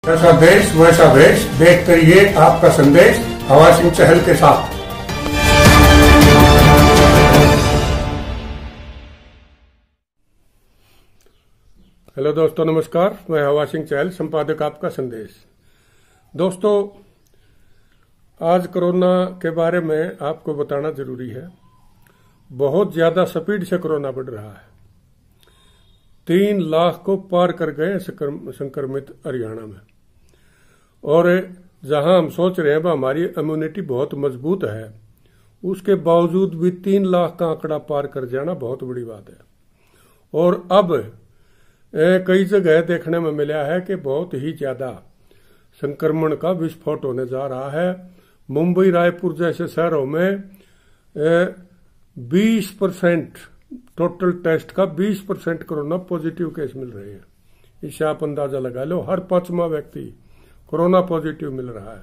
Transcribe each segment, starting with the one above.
जैसा देश वैसा भेष, देखते रहिए आपका संदेश हवा सिंह चहल के साथ। हेलो दोस्तों, नमस्कार। मैं हवा सिंह चहल, संपादक आपका संदेश। दोस्तों, आज कोरोना के बारे में आपको बताना जरूरी है। बहुत ज्यादा स्पीड से कोरोना बढ़ रहा है। 3 लाख को पार कर गए संक्रमित हरियाणा में। और जहां हम सोच रहे हैं हमारी इम्यूनिटी बहुत मजबूत है, उसके बावजूद भी 3 लाख का आंकड़ा पार कर जाना बहुत बड़ी बात है। और अब कई जगह देखने में मिला है कि बहुत ही ज्यादा संक्रमण का विस्फोट होने जा रहा है। मुंबई, रायपुर जैसे शहरों में 20% टोटल टेस्ट का 20% कोरोना पॉजिटिव केस मिल रहे हैं। इससे आप अंदाजा लगा लो, हर 5वां व्यक्ति कोरोना पॉजिटिव मिल रहा है।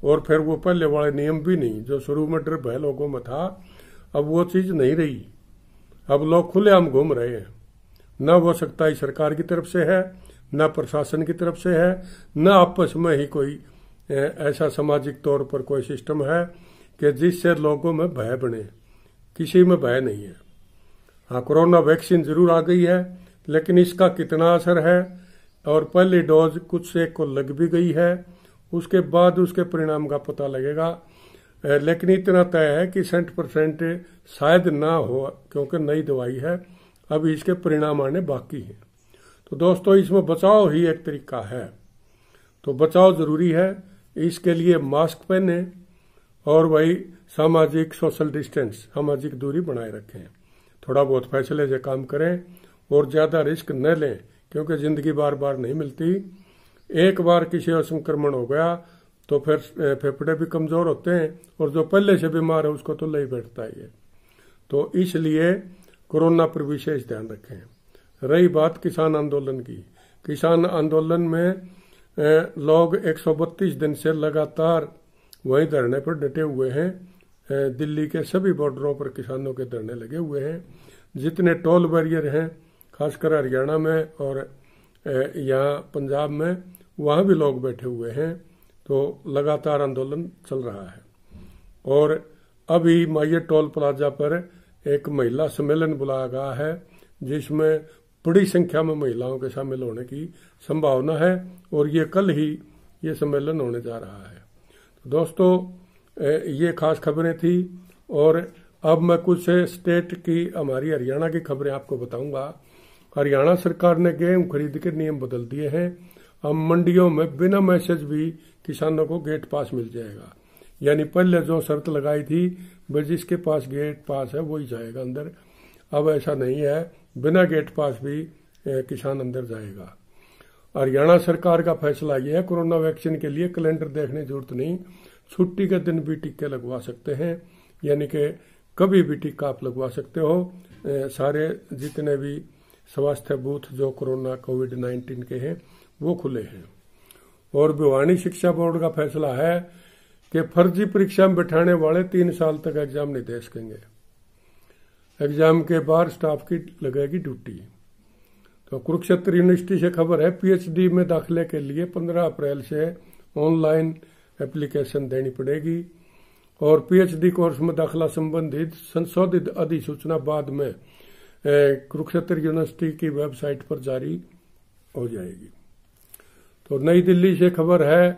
और फिर वो पहले वाले नियम भी नहीं, जो शुरू में डर भय लोगों में था, अब वो चीज नहीं रही। अब लोग खुलेआम घूम रहे हैं। न वो सख्ताई सरकार की तरफ से है, न प्रशासन की तरफ से है, न आपस में ही कोई ऐसा सामाजिक तौर पर कोई सिस्टम है कि जिससे लोगों में भय बने। किसी में भय नहीं है। हाँ, कोरोना वैक्सीन जरूर आ गई है, लेकिन इसका कितना असर है, और पहली डोज कुछ से को लग भी गई है, उसके बाद उसके परिणाम का पता लगेगा। लेकिन इतना तय है कि 60% शायद ना हो, क्योंकि नई दवाई है, अभी इसके परिणाम आने बाकी हैं। तो दोस्तों, इसमें बचाव ही एक तरीका है। तो बचाव जरूरी है। इसके लिए मास्क पहने और वही सामाजिक सोशल डिस्टेंस, सामाजिक दूरी बनाए रखें। थोड़ा बहुत फैसले से काम करें और ज्यादा रिस्क न लें, क्योंकि जिंदगी बार बार नहीं मिलती। एक बार किसी और संक्रमण हो गया तो फिर फेफड़े भी कमजोर होते हैं, और जो पहले से बीमार है उसको तो ले बैठता ही है। तो इसलिए कोरोना पर विशेष ध्यान रखें। रही बात किसान आंदोलन की, किसान आंदोलन में लोग 132 दिन से लगातार वही धरने पर डटे हुए हैं। दिल्ली के सभी बॉर्डरों पर किसानों के धरने लगे हुए हैं। जितने टोल बैरियर हैं, खासकर हरियाणा में और यहाँ पंजाब में, वहाँ भी लोग बैठे हुए हैं। तो लगातार आंदोलन चल रहा है। और अभी माये टोल प्लाजा पर एक महिला सम्मेलन बुलाया गया है, जिसमें बड़ी संख्या में महिलाओं के शामिल होने की संभावना है। और ये कल ही ये सम्मेलन होने जा रहा है। तो दोस्तों, ये खास खबरें थी। और अब मैं कुछ स्टेट की, हमारी हरियाणा की खबरें आपको बताऊंगा। हरियाणा सरकार ने गेहूं खरीद के नियम बदल दिए हैं। अब मंडियों में बिना मैसेज भी किसानों को गेट पास मिल जाएगा। यानी पहले जो शर्त लगाई थी, भाई जिसके पास गेट पास है वही जाएगा अंदर, अब ऐसा नहीं है। बिना गेट पास भी किसान अंदर जाएगा। हरियाणा सरकार का फैसला यह है, कोरोना वैक्सीन के लिए कैलेंडर देखने की जरूरत नहीं, छुट्टी के दिन भी टीके लगवा सकते हैं। यानी कि कभी भी टीका आप लगवा सकते हो। सारे जितने भी स्वास्थ्य बूथ जो कोरोना कोविड-19 के हैं वो खुले हैं। और भिवानी शिक्षा बोर्ड का फैसला है कि फर्जी परीक्षा में बैठाने वाले 3 साल तक एग्जाम नहीं दे सकेंगे। एग्जाम के बाद स्टाफ की लगेगी ड्यूटी। तो कुरुक्षेत्र यूनिवर्सिटी से खबर है, पीएचडी में दाखिले के लिए 15 अप्रैल से ऑनलाइन एप्लीकेशन देनी पड़ेगी। और पीएचडी कोर्स में दाखिला संबंधित संशोधित अधिसूचना बाद में कुरुक्षेत्र यूनिवर्सिटी की वेबसाइट पर जारी हो जाएगी। तो नई दिल्ली से खबर है,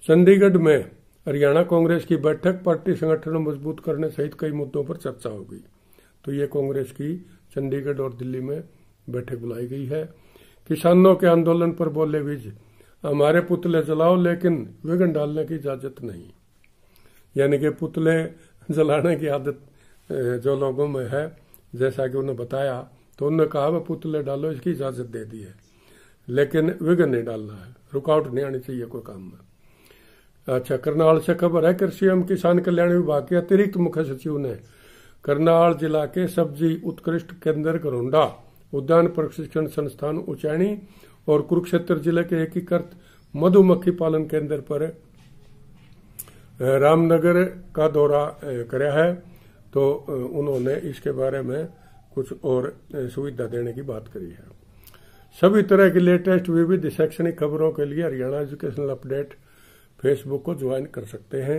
चंडीगढ़ में हरियाणा कांग्रेस की बैठक, पार्टी संगठन मजबूत करने सहित कई मुद्दों पर चर्चा होगी। तो ये कांग्रेस की चंडीगढ़ और दिल्ली में बैठक बुलाई गई है। किसानों के आंदोलन पर बोले विज, हमारे पुतले जलाओ लेकिन विघ्न डालने की इजाजत नहीं। यानी कि पुतले जलाने की आदत जो लोगों में है, जैसा कि उन्होंने बताया, तो उन्होंने कहा वह पुतले डालो, इसकी इजाजत दे दी है, लेकिन विघ्न नहीं डालना है, रुकावट नहीं आनी चाहिए कोई काम में। अच्छा, करनाल से खबर है, कृषि एवं किसान कल्याण विभाग के अतिरिक्त मुख्य सचिव ने करनाल जिला के सब्जी उत्कृष्ट केंद्र घरोंडा, उद्यान प्रशिक्षण संस्थान उचैनी और कुरुक्षेत्र जिले के एकीकृत मधुमक्खी पालन केंद्र पर रामनगर का दौरा कराया है। तो उन्होंने इसके बारे में कुछ और सुविधा देने की बात करी है। सभी तरह की लेटेस्ट विविध शैक्षणिक खबरों के लिए हरियाणा एजुकेशनल अपडेट फेसबुक को ज्वाइन कर सकते हैं।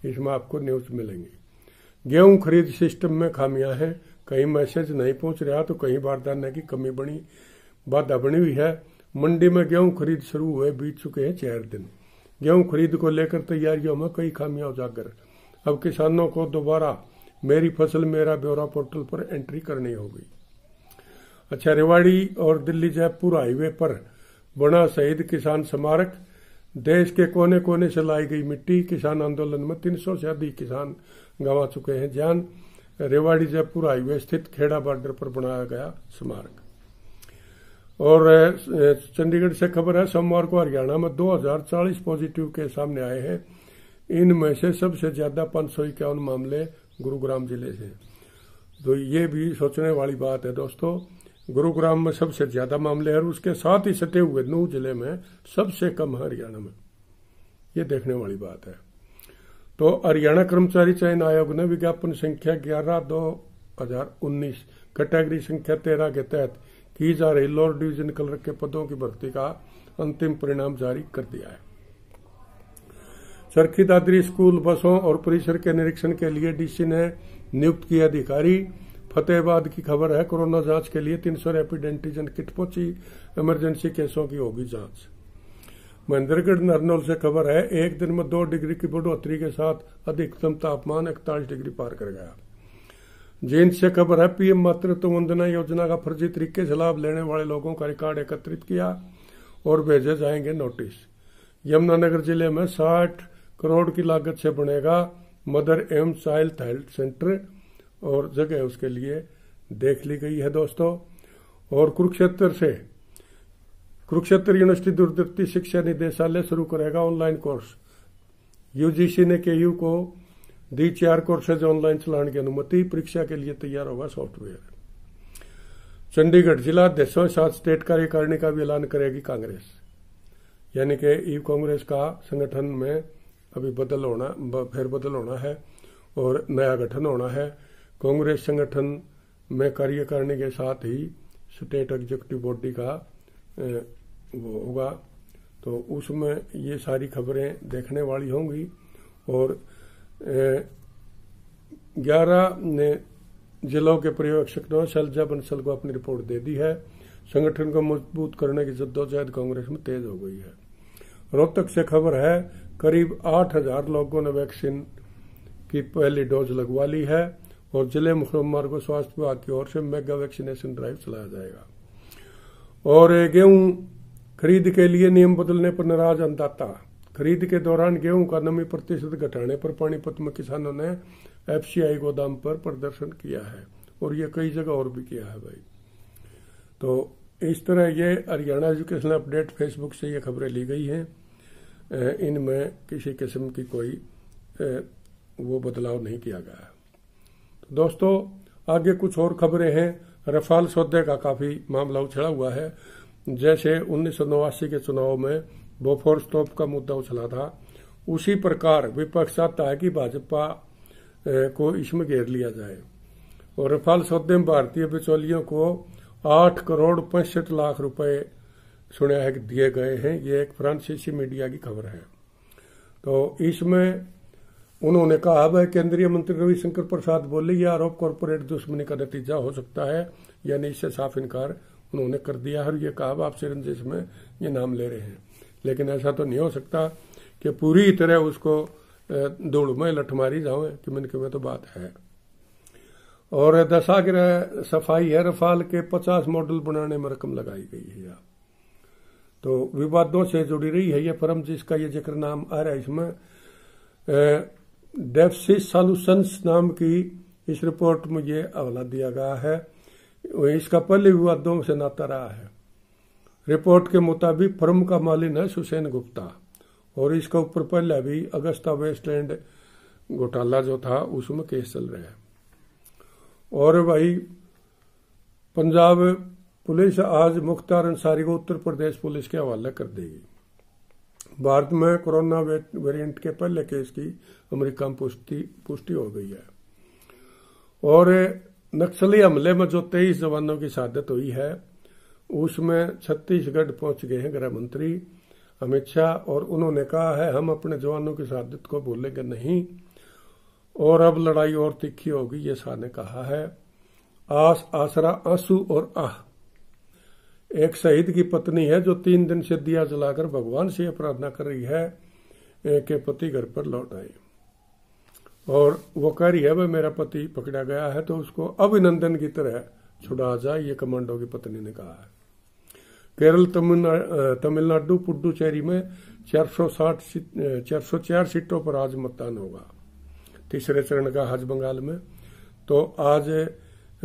इसमें आपको न्यूज मिलेंगी। गेहूं खरीद सिस्टम में खामियां हैं, कहीं मैसेज नहीं पहुंच रहा तो कहीं बारदाने की कमी बाधा बनी हुई है। मंडी में गेहूं खरीद शुरू हुए बीत चुके हैं 4 दिन। गेहूं खरीद को लेकर तैयारियों में कई खामियां उजागर। अब किसानों को दोबारा मेरी फसल मेरा ब्यौरा पोर्टल पर एंट्री करनी होगी। अच्छा, रेवाड़ी और दिल्ली जयपुर हाईवे पर बना शहीद किसान स्मारक। देश के कोने कोने से लाई गई मिट्टी। किसान आंदोलन में 300 से अधिक किसान गंवा चुके हैं जान। रेवाड़ी जयपुर हाईवे स्थित खेड़ा बॉर्डर पर बनाया गया स्मारक। और चंडीगढ़ से खबर है, सोमवार को हरियाणा में 2040 पॉजिटिव केस सामने आए हैं। इनमें से सबसे ज्यादा 551 मामले गुरुग्राम जिले से। तो ये भी सोचने वाली बात है दोस्तों। गुरुग्राम में सबसे ज्यादा मामले हैं और उसके साथ ही सटे हुए नूह जिले में सबसे कम है हरियाणा में। ये देखने वाली बात है। तो हरियाणा कर्मचारी चयन आयोग ने विज्ञापन संख्या 11/2019 कैटेगरी संख्या 13 के तहत की जा रही लोअर डिवीजन क्लर्क के पदों की भर्ती का अंतिम परिणाम जारी कर दिया है। चरखी दादरी स्कूल बसों और परिसर के निरीक्षण के लिए डीसी ने नियुक्त किए अधिकारी। फतेहाबाद की खबर है, कोरोना जांच के लिए 300 रैपिड एंटीजन किट पहुंची। इमरजेंसी केसों की होगी जांच। महेंद्रगढ़ नरनौल से खबर है, एक दिन में 2 डिग्री की बढ़ोतरी के साथ अधिकतम तापमान 41 डिग्री पार कर गया। जींद से खबर है, पीएम मातृत्व वंदना योजना का फर्जी तरीके से लाभ लेने वाले लोगों का रिकॉर्ड एकत्रित किया और भेजे जाएंगे नोटिस। यमुनानगर जिले में 60 करोड़ की लागत से बनेगा मदर एवं चाइल्ड हेल्थ सेंटर और जगह उसके लिए देख ली गई है दोस्तों। और कुरुक्षेत्र यूनिवर्सिटी दूरदर्शी शिक्षा निदेशालय शुरू करेगा ऑनलाइन कोर्स। यूजीसी ने केयू को दी 4 कोर्सेज ऑनलाइन चलाने की अनुमति। परीक्षा के लिए तैयार होगा सॉफ्टवेयर। चंडीगढ़ जिला अध्यक्षों के साथ स्टेट कार्यकारिणी का भी ऐलान करेगी कांग्रेस। यानी कि ईव कांग्रेस का संगठन में अभी फेरबदल होना है और नया गठन होना है। कांग्रेस संगठन में कार्यकारिणी के साथ ही स्टेट एग्जीक्यूटिव बॉडी का वो होगा। तो उसमें ये सारी खबरें देखने वाली होंगी। और 11 जिलों के पर्यवेक्षकों ने शैलजा बंसल को अपनी रिपोर्ट दे दी है। संगठन को मजबूत करने की जद्दोजहद कांग्रेस में तेज हो गई है। रोहतक से खबर है, करीब 8000 लोगों ने वैक्सीन की पहली डोज लगवा ली है और जिले मुख्यमंत्री को स्वास्थ्य विभाग की ओर से मेगा वैक्सीनेशन ड्राइव चलाया जाएगा। और गेहूं खरीद के लिए नियम बदलने पर नाराज अन्नदाता। खरीद के दौरान गेहूं का नमी प्रतिशत घटाने पर पानीपत में किसानों ने एफसीआई गोदाम पर प्रदर्शन किया है और ये कई जगह और भी किया है भाई। तो इस तरह ये हरियाणा एजुकेशनल अपडेट फेसबुक से ये खबरें ली गई हैं। इनमें किसी किस्म की कोई वो बदलाव नहीं किया गया है। तो दोस्तों आगे कुछ और खबरें हैं। रफाल सौदे का काफी मामला उछला हुआ है। जैसे 1989 के चुनाव में बोफोर्स तोप का मुद्दा उछला था, उसी प्रकार विपक्ष चाहता है कि भाजपा को इसमें घेर लिया जाए। और रफाल सौदे में भारतीय बिचौलियों को 8 करोड़ 65 लाख रुपए सुना है कि दिए गए हैं। ये एक फ्रांसीसी मीडिया की खबर है। तो इसमें उन्होंने कहा है, केंद्रीय मंत्री रविशंकर प्रसाद बोले यह आरोप कॉरपोरेट दुश्मनी का नतीजा हो सकता है। यानी इससे साफ इनकार उन्होंने कर दिया है और ये कहा आपसी रंजिश में ये नाम ले रहे हैं। लेकिन ऐसा तो नहीं हो सकता कि पूरी तरह उसको धूड़ में लठ मारी जाओ कि मन में तो बात है। और दशाग्रह सफाई है, रफाल के 50 मॉडल बनाने में रकम लगाई गई है। तो विवादों से जुड़ी रही है ये फर्म जिसका ये जिक्र नाम आ रहा है। इसमें डेफसिस सॉल्यूशंस नाम की इस रिपोर्ट में ये हवाला दिया गया है। इसका पहले विवादों से नाता रहा है। रिपोर्ट के मुताबिक फर्म का मालिक है सुसेन गुप्ता और इसका ऊपर पहले भी अगस्ता वेस्टलैंड घोटाला जो था उसमें केस चल रहा है। और भाई पंजाब पुलिस आज मुख्तार अंसारी को उत्तर प्रदेश पुलिस के हवाले कर देगी। भारत में कोरोना वेरिएंट के पहले केस की अमेरिका में पुष्टि हो गई है। और नक्सली हमले में जो 23 जवानों की शहादत हुई है उसमें छत्तीसगढ़ पहुंच गए हैं गृह मंत्री अमित शाह, और उन्होंने कहा है हम अपने जवानों की शहादत को भूलेंगे नहीं और अब लड़ाई और तीखी होगी, ये शाह ने कहा है। आस, आसरा, आंसू और आह। एक शहीद की पत्नी है जो 3 दिन से दिया जलाकर भगवान से प्रार्थना कर रही है कि पति घर पर लौट आए, और वो कह रही है भाई मेरा पति पकड़ा गया है तो उसको अभिनंदन की तरह छुड़ा जाए, ये कमांडो की पत्नी ने कहा है। केरल, तमिलनाडु, पुडुचेरी में 404 सीटों पर आज मतदान होगा। तीसरे चरण का आज बंगाल में, तो आज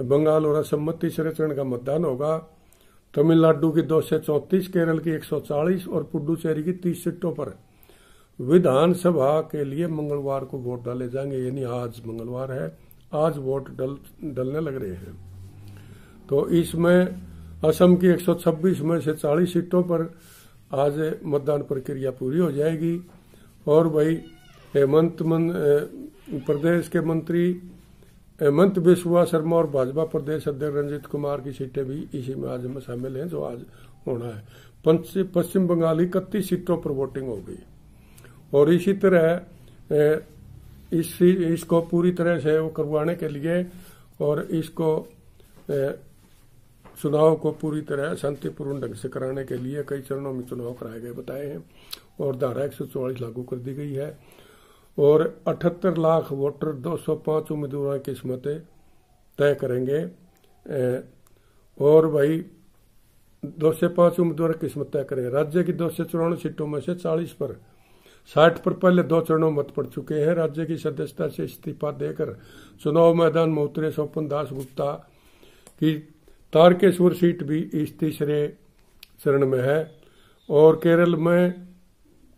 बंगाल और असम में तीसरे चरण का मतदान होगा। तमिलनाडु की 234, केरल की 140 और पुडुचेरी की 30 सीटों पर विधानसभा के लिए मंगलवार को वोट डाले जाएंगे, यानी आज मंगलवार है, आज वोट डलने लग रहे हैं। तो इसमें असम की 126 में से 40 सीटों पर आज मतदान प्रक्रिया पूरी हो जाएगी। और भाई प्रदेश के मंत्री हेमंत बिस्वा शर्मा और भाजपा प्रदेश अध्यक्ष रंजीत कुमार की सीटें भी इसी में आज में शामिल हैं जो आज होना है। पश्चिम बंगाल की 31 सीटों पर वोटिंग होगी, और इसी तरह इसको पूरी तरह से वो करवाने के लिए और इसको चुनाव को पूरी तरह शांतिपूर्ण ढंग से कराने के लिए कई चरणों में चुनाव कराए गए बताए हैं, और धारा 144 लागू कर दी गई है, और 78 लाख वोटर 205 उम्मीदवारों की किस्मतें तय करेंगे। और भाई 205 उम्मीदवार किस्मत तय करेंगे। राज्य की 294 सीटों में से 40 पर 60 पर पहले 2 चरणों मत पड़ चुके हैं। राज्य की सदस्यता से इस्तीफा देकर चुनाव मैदान में उतरे स्वपन दास गुप्ता की तारकेश्वर सीट भी इस तीसरे चरण में है। और केरल में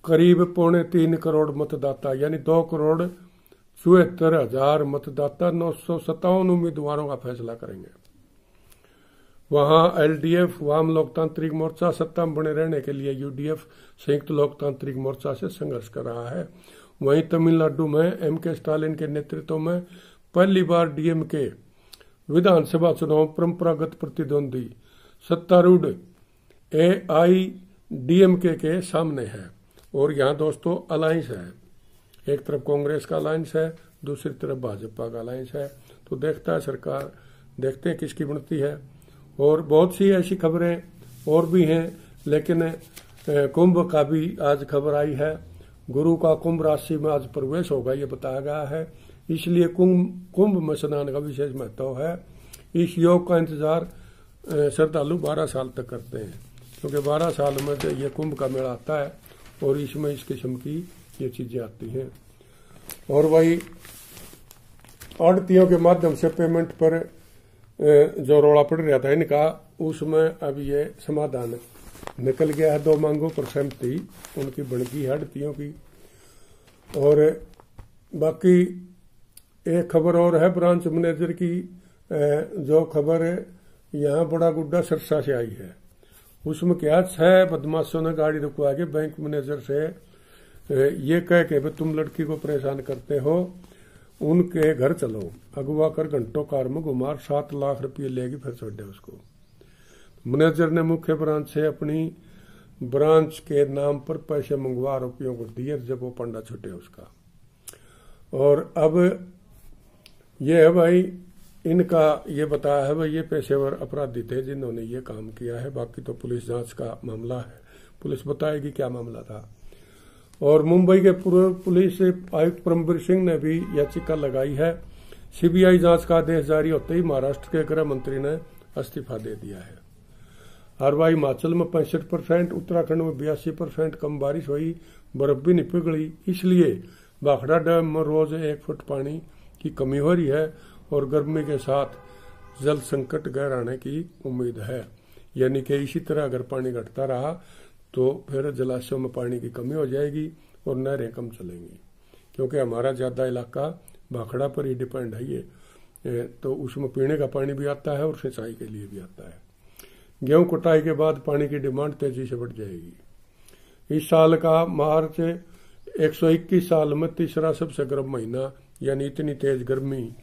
करीब 3.25 करोड़ मतदाता यानी 2,74,000 मतदाता 957 उम्मीदवारों का फैसला करेंगे। वहां एलडीएफ, वाम लोकतांत्रिक मोर्चा सत्ता में बने रहने के लिए यूडीएफ, संयुक्त लोकतांत्रिक मोर्चा से संघर्ष कर रहा है। वहीं तमिलनाडु में एमके स्टालिन के नेतृत्व में पहली बार डीएमके विधानसभा चुनाव परंपरागत प्रतिद्वंदी सत्तारूढ़ एआईडीएमके के सामने है। और यहाँ दोस्तों अलायंस है, एक तरफ कांग्रेस का अलायंस है, दूसरी तरफ भाजपा का अलायंस है। तो देखता है सरकार, देखते हैं किसकी बनती है। और बहुत सी ऐसी खबरें और भी हैं, लेकिन कुंभ का भी आज खबर आई है। गुरु का कुंभ राशि में आज प्रवेश होगा ये बताया गया है, इसलिए कुंभ में स्नान का विशेष महत्व है। इस योग का इंतजार श्रद्धालु 12 साल तक करते हैं, क्योंकि 12 साल में ये कुंभ का मेला आता है और इसमें इस किस्म की ये चीजें आती हैं। और वही आड़तियों के माध्यम से पेमेंट पर जो रोड़ा पड़ रहा था इनका, उसमें अब ये समाधान निकल गया है। 2 मांगों पर सहमति उनकी बन गई है आड़तियों की। और बाकी एक खबर और है ब्रांच मैनेजर की, जो खबर यहाँ बड़ा गुड्डा सरसा से आई है। उसमें क्या 6 बदमाशों ने गाड़ी रुकवा के बैंक मैनेजर से ये कह के तुम लड़की को परेशान करते हो, उनके घर चलो, अगवा कर घंटों कार में घुमार 7 लाख रुपये लेगी, फिर छोड़े उसको। मैनेजर ने मुख्य ब्रांच से अपनी ब्रांच के नाम पर पैसे मंगवा रुपयों को दिए जब वो पंडा छूटे उसका। और अब ये है भाई, इनका ये बताया है भाई ये पेशेवर अपराधी थे जिन्होंने ये काम किया है। बाकी तो पुलिस जांच का मामला है, पुलिस बताएगी क्या मामला था। और मुंबई के पूर्व पुलिस आयुक्त परमवीर सिंह ने भी याचिका लगाई है। सीबीआई जांच का आदेश जारी होते ही महाराष्ट्र के गृह मंत्री ने इस्तीफा दे दिया है। और भाई हिमाचल में 65%, उत्तराखंड में 82% कम बारिश हुई, बर्फ भी नहीं पिघली, इसलिए भाखड़ा डैम में रोज 1 फुट पानी की कमी हो रही है और गर्मी के साथ जल संकट गहराने की उम्मीद है। यानी कि इसी तरह अगर पानी घटता रहा तो फिर जलाशयों में पानी की कमी हो जाएगी और नहरें कम चलेंगी, क्योंकि हमारा ज्यादा इलाका भाखड़ा पर ही डिपेंड है ये, तो उसमें पीने का पानी भी आता है और सिंचाई के लिए भी आता है। गेहूं कटाई के बाद पानी की डिमांड तेजी से बढ़ जाएगी। इस साल का मार्च 121 साल में तीसरा सबसे गर्म महीना, यानी इतनी तेज गर्मी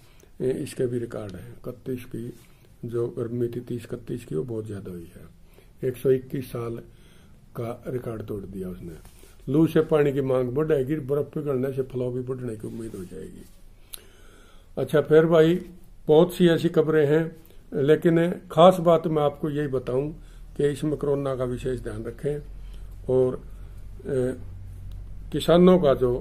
इसके भी रिकॉर्ड है। 31 की जो गर्मी थी 30-31 की, वो बहुत ज्यादा हुई है। 121 साल का रिकॉर्ड तोड़ दिया उसने। लू से पानी की मांग बढ़ेगी, बर्फ पिघलने से फ्लो भी बढ़ने की उम्मीद हो जाएगी। अच्छा, फिर भाई बहुत सी ऐसी खबरें हैं, लेकिन खास बात मैं आपको यही बताऊं कि इसमें कोरोना का विशेष ध्यान रखें और किसानों का जो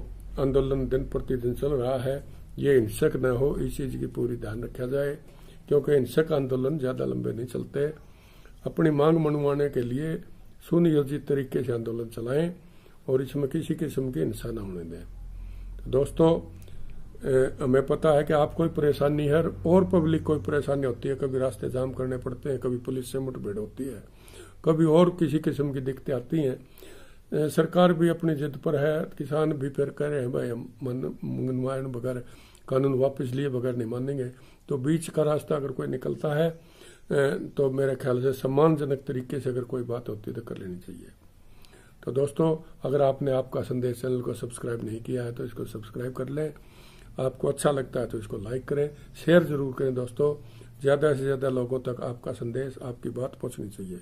आंदोलन दिन प्रतिदिन चल रहा है ये हिंसक न हो, इस चीज की पूरी ध्यान रखा जाए, क्योंकि हिंसक आंदोलन ज्यादा लंबे नहीं चलते। अपनी मांग मनवाने के लिए सुनियोजित तरीके से आंदोलन चलाएं और इसमें किसी किस्म की हिंसा न होने दें। तो दोस्तों, हमें पता है कि आप कोई परेशानी है और पब्लिक कोई परेशानी होती है, कभी रास्ते जाम करने पड़ते हैं, कभी पुलिस से मुठभेड़ होती है, कभी और किसी किस्म की दिक्कतें आती हैं। सरकार भी अपनी जिद पर है, किसान भी फिर कह रहे हैं भाई हम मनवायन बगैर, कानून वापस लिए बगैर नहीं मानेंगे। तो बीच का रास्ता अगर कोई निकलता है तो मेरे ख्याल से सम्मानजनक तरीके से अगर कोई बात होती है तो कर लेनी चाहिए। तो दोस्तों, अगर आपने आपका संदेश चैनल को सब्सक्राइब नहीं किया है तो इसको सब्सक्राइब कर लें। आपको अच्छा लगता है तो इसको लाइक करें, शेयर जरूर करें। दोस्तों, ज्यादा से ज्यादा लोगों तक आपका संदेश, आपकी बात पहुंचनी चाहिए।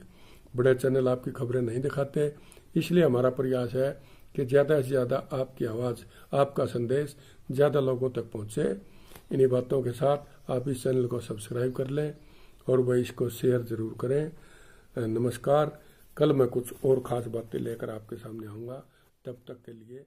बड़े चैनल आपकी खबरें नहीं दिखाते, इसलिए हमारा प्रयास है कि ज्यादा से ज्यादा आपकी आवाज, आपका संदेश ज्यादा लोगों तक पहुंचे। इन्हीं बातों के साथ आप इस चैनल को सब्सक्राइब कर लें और वह इसको शेयर जरूर करें। नमस्कार। कल मैं कुछ और खास बातें लेकर आपके सामने आऊंगा। तब तक के लिए